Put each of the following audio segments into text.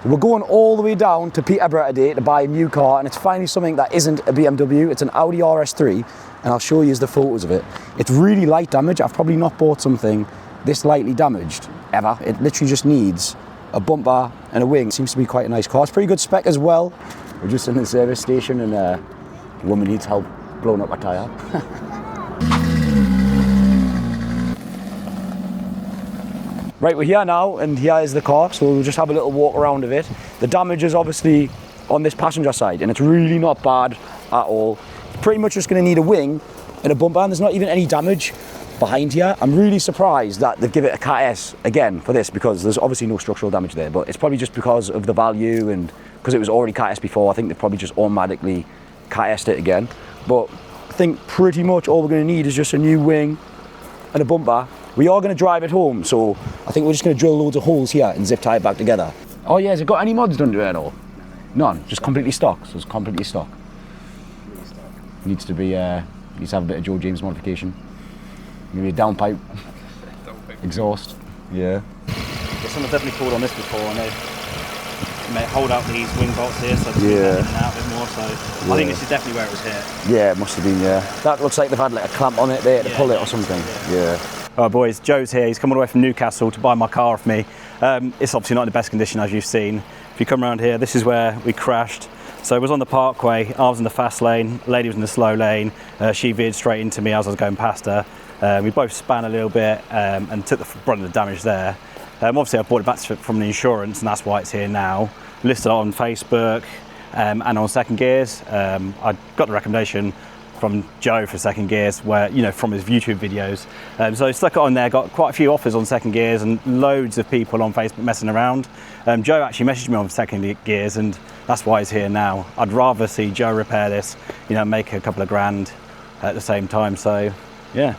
We're going all the way down to Peterborough today to buy a new car, and it's finally something that isn't a BMW. It's an Audi RS3, and I'll show you the photos of it. It's really light damage. I've probably not bought something this lightly damaged ever. It literally just needs a bumper and a wing. It seems to be quite a nice car. It's pretty good spec as well. We're just in the service station, and a woman needs help blowing up a tyre. Right, we're here now, and here is the car, so we'll just have a little walk around of it. The damage is obviously on this passenger side, and it's really not bad at all. It's pretty much just going to need a wing and a bumper, and there's not even any damage behind here. I'm really surprised that they've given it a Cat S again for this, because there's obviously no structural damage there, but it's probably just because of the value, and because it was already Cat S before. I think they've probably just automatically Cat S'd it again. But I think pretty much all we're going to need is just a new wing and a bumper. We are going to drive it home, so I think we're just going to drill loads of holes here and zip tie it back together. Oh yeah, has it got any mods done to it at all? None, just completely stock, so it's completely stock. Needs to be, needs to have a bit of Joe James modification. Maybe a downpipe, exhaust, yeah. Someone's definitely called on this before, and they may hold out these wing bolts here, so they in and out a bit more, so yeah. I think this is definitely where it was hit. Yeah, it must have been, yeah. That looks like they've had like a clamp on it there to pull it or something, yeah. Alright boys, Joe's here. He's come all the way from Newcastle to buy my car off me. It's obviously not in the best condition, as you've seen. If you come around here, this is where we crashed. So it was on the parkway, I was in the fast lane, lady was in the slow lane. She veered straight into me as I was going past her. We both span a little bit and took the brunt of the damage there. Obviously I bought it back from the insurance, and that's why it's here now. Listed on Facebook and on Second Gears. I got the recommendation from Joe for Second Gears, where, you know, from his YouTube videos. So I stuck it on there, got quite a few offers on Second Gears and loads of people on Facebook messing around. Joe actually messaged me on Second Gears, and that's why he's here now. I'd rather see Joe repair this, you know, make a couple of grand at the same time. So yeah,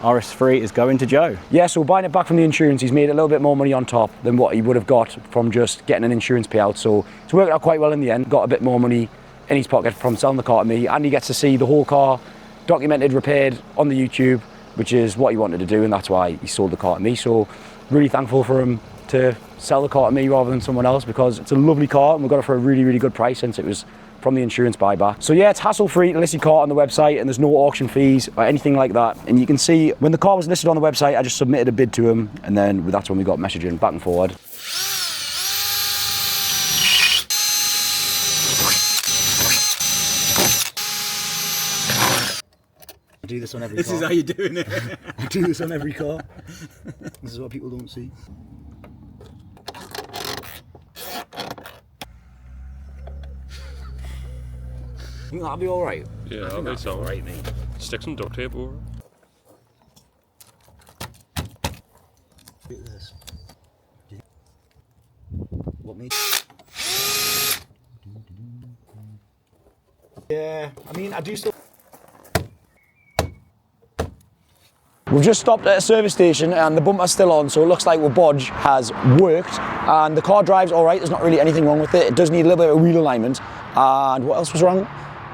RS3 is going to Joe. Yeah, so buying it back from the insurance, he's made a little bit more money on top than what he would have got from just getting an insurance payout. So it's worked out quite well in the end. Got a bit more money in his pocket from selling the car to me, and he gets to see the whole car documented, repaired on the YouTube, which is what he wanted to do, and that's why he sold the car to me. So really thankful for him to sell the car to me rather than someone else, because it's a lovely car and we got it for a really, really good price since it was from the insurance buyback. So yeah, it's hassle-free to list your car on the website, and there's no auction fees or anything like that. And you can see when the car was listed on the website, I just submitted a bid to him, and then that's when we got messaging back and forward. I do this on every car. This is how you're doing it. I do this on every car. This is what people don't see. I think that'll be alright. Yeah, I think that's alright, mate. Stick some duct tape over it. Look at this. What mate? Yeah, I mean, I do still. We've just stopped at a service station and the bumper's still on, so it looks like the bodge has worked, and the car drives all right. There's not really anything wrong with it. It does need a little bit of wheel alignment. And what else was wrong?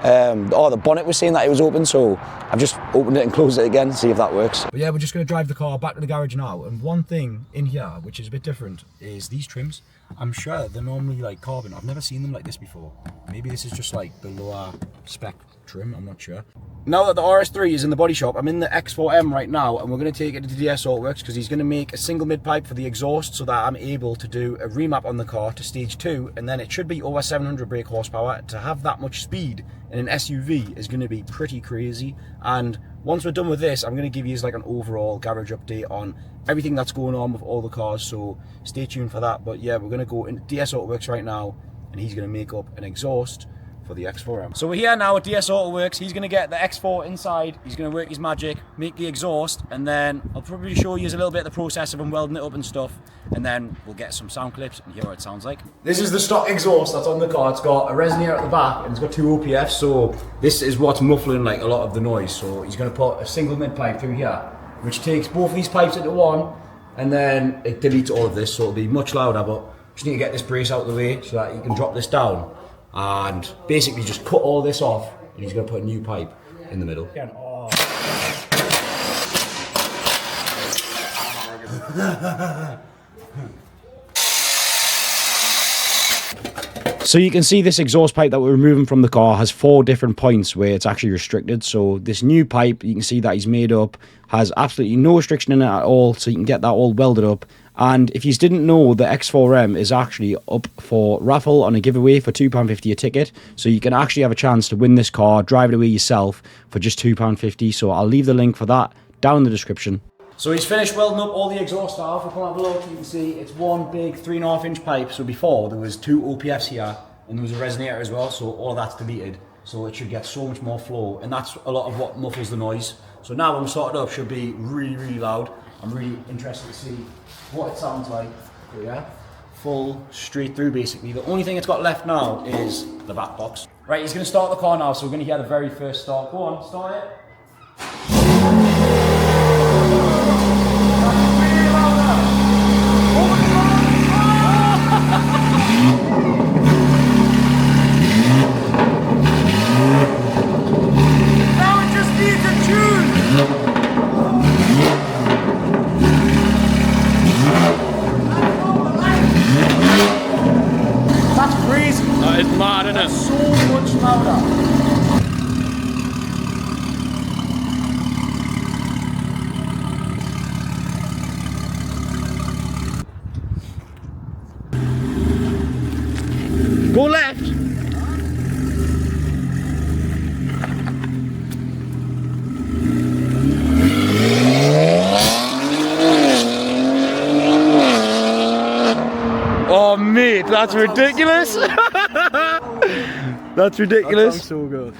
The bonnet was saying that it was open, so I've just opened it and closed it again to see if that works. But yeah, we're just going to drive the car back to the garage now, and one thing in here which is a bit different is these trims. I'm sure they're normally like carbon. I've never seen them like this before. Maybe this is just like the lower spec trim, I'm not sure. Now that the RS3 is in the body shop, I'm in the X4M right now, and we're going to take it to DS Autoworks because he's going to make a single mid pipe for the exhaust so that I'm able to do a remap on the car to stage 2, and then it should be over 700 brake horsepower. To have that much speed in an SUV is going to be pretty crazy. And once we're done with this, I'm going to give you like an overall garage update on everything that's going on with all the cars, so stay tuned for that. But yeah, we're going to go into DS Autoworks right now, and he's going to make up an exhaust for the X4M. So we're here now at DS Autoworks. He's going to get the X4 inside, he's going to work his magic, make the exhaust, and then I'll probably show you a little bit of the process of him welding it up and stuff, and then we'll get some sound clips and hear what it sounds like. This is the stock exhaust that's on the car. It's got a resonator at the back and it's got 2 OPFs, so this is what's muffling like a lot of the noise. So he's going to put a single mid pipe through here, which takes both of these pipes into one, and then it deletes all of this, so it'll be much louder. But just need to get this brace out of the way so that you can drop this down and basically just cut all this off, and he's going to put a new pipe in the middle. So you can see this exhaust pipe that we're removing from the car has 4 different points where it's actually restricted. So this new pipe, you can see that he's made up, has absolutely no restriction in it at all. So you can get that all welded up. And if you didn't know, the X4M is actually up for raffle on a giveaway for £2.50 a ticket. So you can actually have a chance to win this car, drive it away yourself for just £2.50. So I'll leave the link for that down in the description. So he's finished welding up all the exhaust valves. If we have a look, you can see it's one big 3.5-inch pipe. So before there was 2 OPFs here and there was a resonator as well. So all of that's deleted. So it should get so much more flow, and that's a lot of what muffles the noise. So now when we start it up, should be really, really loud. I'm really interested to see what it sounds like. Yeah, full straight through basically. The only thing it's got left now is the back box. Right, he's going to start the car now. So we're going to hear the very first start. Go on, start it. That is mad, isn't it? So much louder. Go left. Oh mate, that's ridiculous. That's ridiculous. That sounds so good.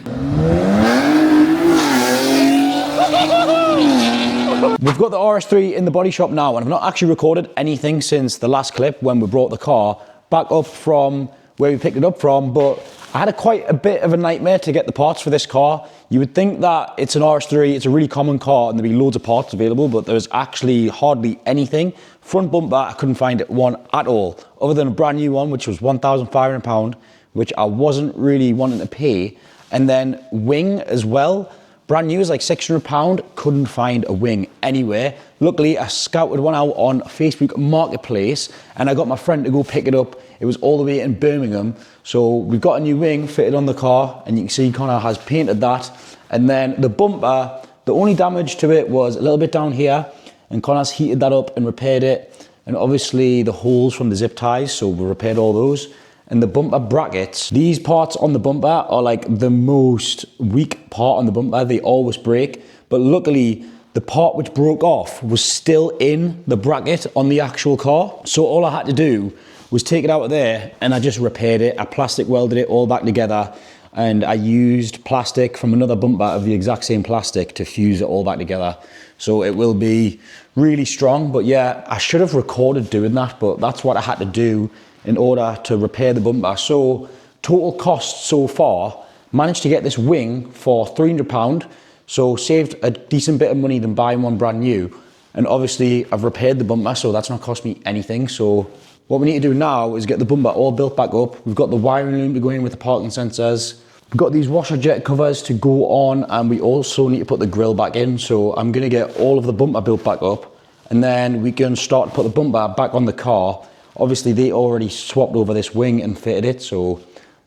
We've got the RS3 in the body shop now, and I've not actually recorded anything since the last clip when we brought the car back up from where we picked it up from, but I had quite a bit of a nightmare to get the parts for this car. You would think that it's an RS3, it's a really common car and there'd be loads of parts available, but there's actually hardly anything. Front bumper, I couldn't find one at all, other than a brand new one, which was £1,500, which I wasn't really wanting to pay. And then wing as well, brand new is like £600, couldn't find a wing anywhere. Luckily, I scouted one out on Facebook Marketplace and I got my friend to go pick it up. It was all the way in Birmingham. So we've got a new wing fitted on the car, and you can see Connor has painted that. And then the bumper, the only damage to it was a little bit down here, and Connor's heated that up and repaired it. And obviously the holes from the zip ties, so we repaired all those. And the bumper brackets, these parts on the bumper are like the most weak part on the bumper. They always break, but luckily the part which broke off was still in the bracket on the actual car. So all I had to do was take it out of there and I just repaired it. I plastic welded it all back together, and I used plastic from another bumper of the exact same plastic to fuse it all back together. So it will be really strong. But yeah, I should have recorded doing that, but that's what I had to do in order to repair the bumper. So total cost so far, managed to get this wing for £300. So saved a decent bit of money than buying one brand new. And obviously I've repaired the bumper, so that's not cost me anything. So what we need to do now is get the bumper all built back up. We've got the wiring loom to go in with the parking sensors. We've got these washer jet covers to go on, and we also need to put the grille back in. So I'm gonna get all of the bumper built back up, and then we can start to put the bumper back on the car. Obviously they already swapped over this wing and fitted it, so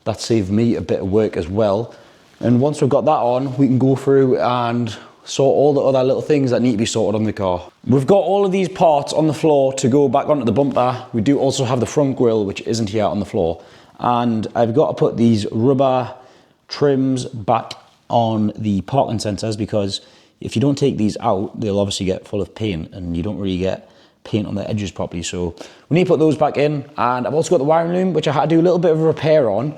that saved me a bit of work as well. And once we've got that on, we can go through and sort all the other little things that need to be sorted on the car. We've got all of these parts on the floor to go back onto the bumper. We do also have the front grille, which isn't here on the floor. And I've got to put these rubber trims back on the parking sensors, because if you don't take these out, they'll obviously get full of paint and you don't really get paint on the edges properly. So we need to put those back in. And I've also got the wiring loom, which I had to do a little bit of a repair on.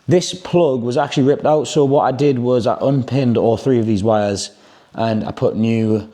This plug was actually ripped out, so what I did was I unpinned all 3 of these wires and I put new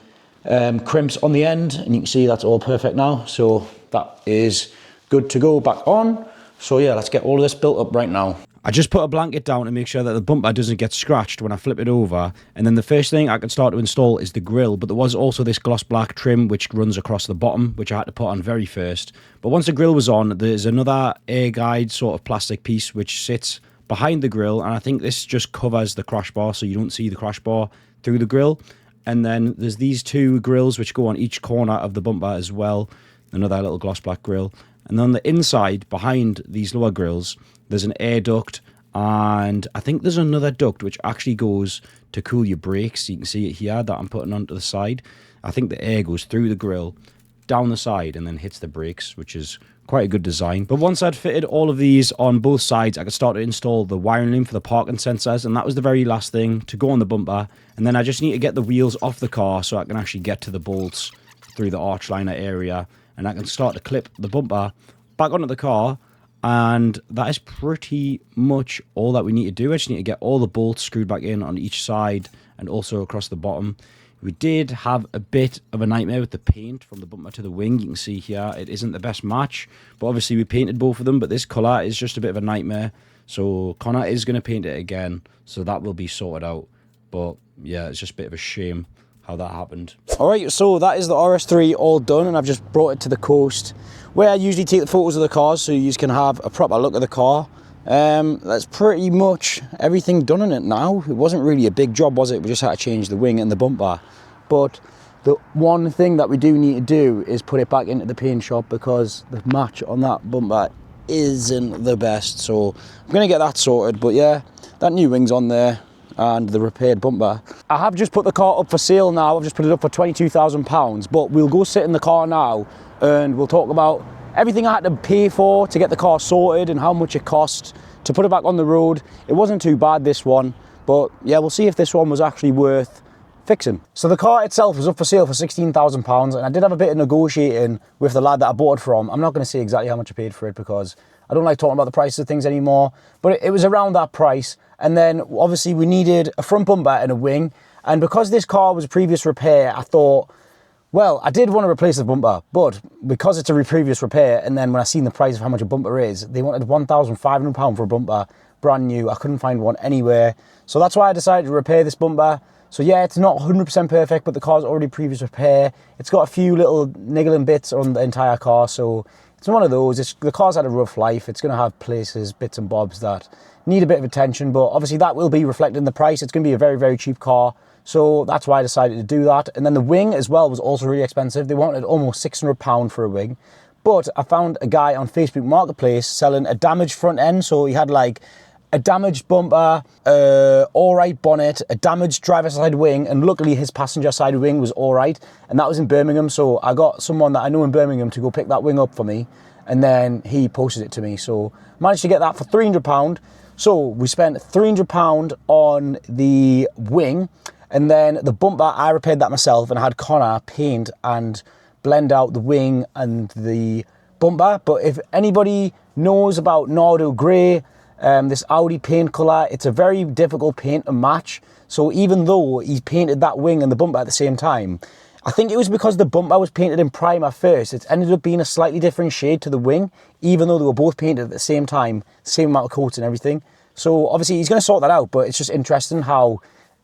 crimps on the end, and you can see that's all perfect now. So that is good to go back on. So yeah, let's get all of this built up right now. I just put a blanket down to make sure that the bumper doesn't get scratched when I flip it over. And then the first thing I can start to install is the grille. But there was also this gloss black trim which runs across the bottom, which I had to put on very first. But once the grille was on, there's another air guide sort of plastic piece which sits behind the grille. And I think this just covers the crash bar, so you don't see the crash bar through the grille. And then there's these 2 grills which go on each corner of the bumper as well. Another little gloss black grille. And on the inside, behind these lower grills, there's an air duct, and I think there's another duct which actually goes to cool your brakes. You can see it here that I'm putting onto the side. I think the air goes through the grill, down the side, and then hits the brakes, which is quite a good design. But once I'd fitted all of these on both sides, I could start to install the wiring loom for the parking sensors, and that was the very last thing to go on the bumper. And then I just need to get the wheels off the car so I can actually get to the bolts through the arch liner area, and I can start to clip the bumper back onto the car. And that is pretty much all that we need to do. I just need to get all the bolts screwed back in on each side and also across the bottom. We did have a bit of a nightmare with the paint from the bumper to the wing. You can see here it isn't the best match, but obviously we painted both of them, but this colour is just a bit of a nightmare. So Connor is going to paint it again, so that will be sorted out. But yeah, it's just a bit of a shame how that happened. Alright, so that is the RS3 all done, and I've just brought it to the coast where I usually take the photos of the cars so you can have a proper look at the car. That's pretty much everything done in it now. It wasn't really a big job, was it? We just had to change the wing and the bumper. But the one thing that we do need to do is put it back into the paint shop, because the match on that bumper isn't the best. So I'm going to get that sorted. But yeah, that new wing's on there and the repaired bumper. I have just put the car up for sale now. I've just put it up for £22,000, but we'll go sit in the car now and we'll talk about everything I had to pay for to get the car sorted and how much it cost to put it back on the road. It wasn't too bad, this one, but yeah, we'll see if this one was actually worth fixing. So the car itself was up for sale for £16,000, and I did have a bit of negotiating with the lad that I bought it from. I'm not going to say exactly how much I paid for it because I don't like talking about the prices of things anymore, but it was around that price. And then obviously we needed a front bumper and a wing, and because this car was a previous repair, I thought, well, I did want to replace the bumper, but because it's a previous repair, and then when I seen the price of how much a bumper is, they wanted £1,500 for a bumper, brand new. I couldn't find one anywhere. So that's why I decided to repair this bumper. So yeah, it's not 100% perfect, but the car's already previous repair. It's got a few little niggling bits on the entire car, so it's one of those. The car's had a rough life. It's going to have places, bits and bobs that need a bit of attention, but obviously that will be reflected in the price. It's going to be a very, very cheap car. So that's why I decided to do that. And then the wing as well was also really expensive. They wanted almost £600 for a wing. But I found a guy on Facebook Marketplace selling a damaged front end. So he had like a damaged bumper, alright bonnet, a damaged driver's side wing, and luckily his passenger side wing was alright. And that was in Birmingham. So I got someone that I know in Birmingham to go pick that wing up for me. And then he posted it to me. So I managed to get that for £300. So we spent £300 on the wing. And then the bumper, I repaired that myself and I had Connor paint and blend out the wing and the bumper. But if anybody knows about Nardo Grey, this Audi paint colour, it's a very difficult paint to match. So even though he painted that wing and the bumper at the same time, I think it was because the bumper was painted in primer first. It ended up being a slightly different shade to the wing, even though they were both painted at the same time, same amount of coats and everything. So obviously he's going to sort that out, but it's just interesting how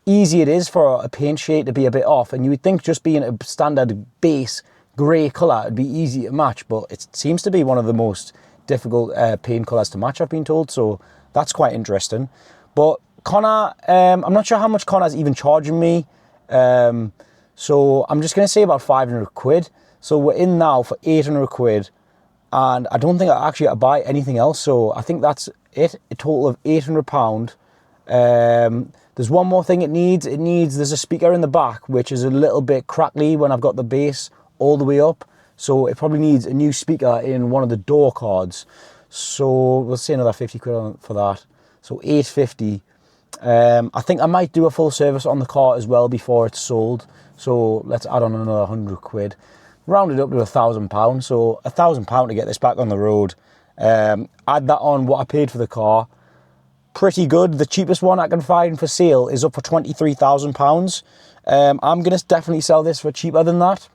easy it is for a paint shade to be a bit off, and you would think just being a standard base grey colour would be easy to match, but it seems to be one of the most difficult paint colours to match, I've been told, so that's quite interesting. But Connor, I'm not sure how much Connor's even charging me, so I'm just going to say about 500 quid. So we're in now for 800 quid, and I don't think I actually had to buy anything else, so I think that's it, a total of £800. There's one more thing it needs. There's a speaker in the back, which is a little bit crackly when I've got the bass all the way up. So it probably needs a new speaker in one of the door cards. So we'll say another 50 quid for that. So 850. I think I might do a full service on the car as well before it's sold. So let's add on another 100 quid. Round it up to £1,000. So £1,000 to get this back on the road. Add that on what I paid for the car. Pretty good. The cheapest one I can find for sale is up for £23,000. I'm going to definitely sell this for cheaper than that.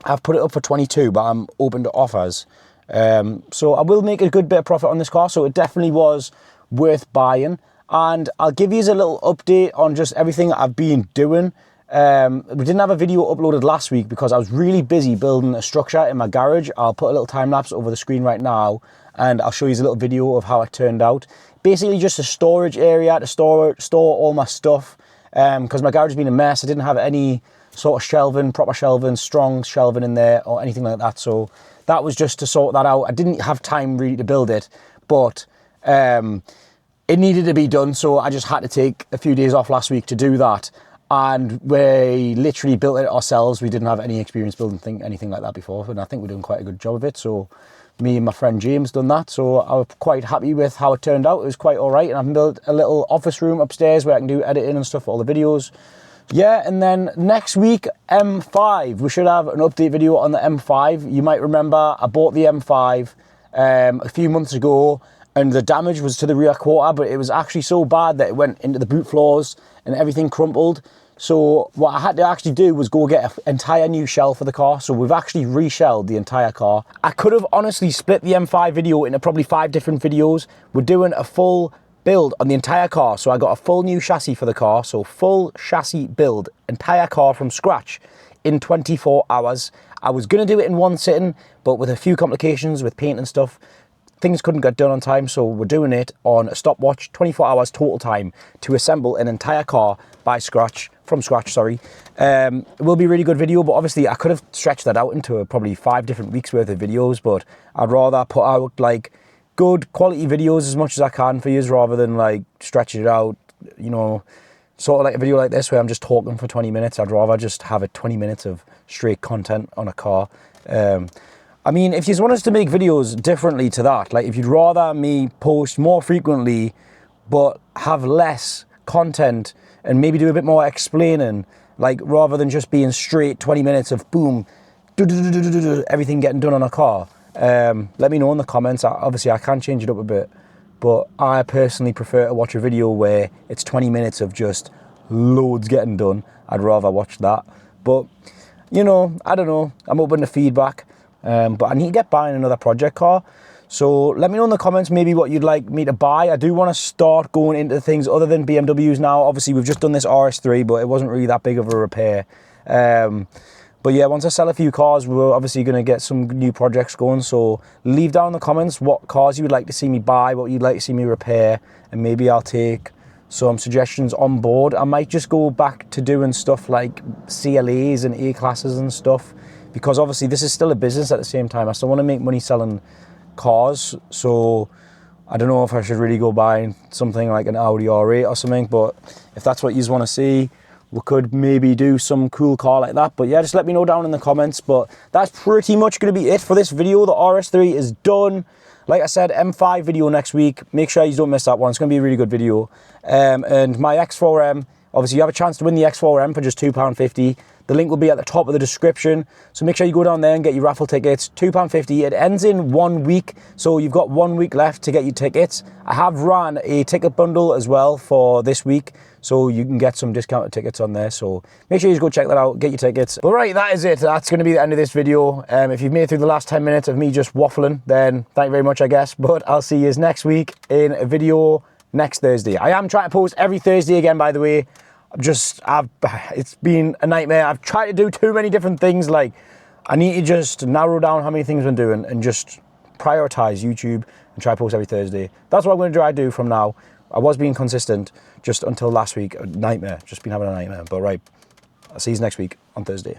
I've put it up for 22, but I'm open to offers. So I will make a good bit of profit on this car, so it definitely was worth buying. And I'll give you a little update on just everything I've been doing. We didn't have a video uploaded last week because I was really busy building a structure in my garage. I'll put a little time lapse over the screen right now, and I'll show you a little video of how it turned out. Basically just a storage area to store all my stuff, because my garage has been a mess. I didn't have any sort of shelving, proper shelving, strong shelving in there or anything like that. So that was just to sort that out. I didn't have time really to build it, but it needed to be done, so I just had to take a few days off last week to do that. And we literally built it ourselves. We didn't have any experience building anything like that before, and I think we're doing quite a good job of it. So me and my friend James done that, so I was quite happy with how it turned out. It was quite all right, and I've built a little office room upstairs where I can do editing and stuff for all the videos. Yeah, and then next week, M5. We should have an update video on the M5. You might remember I bought the M5 a few months ago, and the damage was to the rear quarter, but it was actually so bad that it went into the boot floors and everything crumpled. So what I had to actually do was go get an entire new shell for the car. So we've actually reshelled the entire car. I could have honestly split the M5 video into probably 5 different videos. We're doing a full build on the entire car. So I got a full new chassis for the car. So full chassis build, entire car from scratch in 24 hours. I was going to do it in one sitting, but with a few complications with paint and stuff, things couldn't get done on time, so we're doing it on a stopwatch, 24 hours total time to assemble an entire car from scratch. It will be a really good video, but obviously I could have stretched that out into probably 5 different weeks worth of videos, but I'd rather put out like good quality videos as much as I can for you, rather than like stretching it out, you know, sort of like a video like this where I'm just talking for 20 minutes. I'd rather just have it 20 minutes of straight content on a car. I mean, if you want us to make videos differently to that, like if you'd rather me post more frequently but have less content and maybe do a bit more explaining, like rather than just being straight 20 minutes of boom, everything getting done on a car, let me know in the comments. Obviously I can change it up a bit, but I personally prefer to watch a video where it's 20 minutes of just loads getting done. I'd rather watch that. But you know, I don't know, I'm open to feedback. But I need to get buying another project car. So let me know in the comments maybe what you'd like me to buy. I do want to start going into things other than BMWs now. Obviously we've just done this RS3, but it wasn't really that big of a repair. But yeah, once I sell a few cars, we're obviously going to get some new projects going. So leave down in the comments what cars you would like to see me buy, what you'd like to see me repair, and maybe I'll take some suggestions on board. I might just go back to doing stuff like CLAs and A-classes and stuff, because obviously this is still a business at the same time. I still want to make money selling cars, so I don't know if I should really go buy something like an Audi R8 or something, but if that's what you want to see, we could maybe do some cool car like that. But yeah, just let me know down in the comments. But that's pretty much going to be it for this video. The RS3 is done. Like I said, M5 video next week. Make sure you don't miss that one. It's going to be a really good video. And my X4M, obviously you have a chance to win the X4M for just £2.50. The link will be at the top of the description. So make sure you go down there and get your raffle tickets. £2.50. It ends in 1 week, so you've got 1 week left to get your tickets. I have ran a ticket bundle as well for this week, so you can get some discounted tickets on there. So make sure you go check that out, get your tickets. All right, that is it. That's going to be the end of this video. If you've made it through the last 10 minutes of me just waffling, then thank you very much, I guess. But I'll see you next week in a video next Thursday. I am trying to post every Thursday again, by the way. It's been a nightmare. I've tried to do too many different things. Like, I need to just narrow down how many things I'm doing and just prioritize YouTube and try to post every Thursday. That's what I'm going to try to do from now. I was being consistent just until last week. A nightmare. Just been having a nightmare. But right, I'll see you next week on Thursday.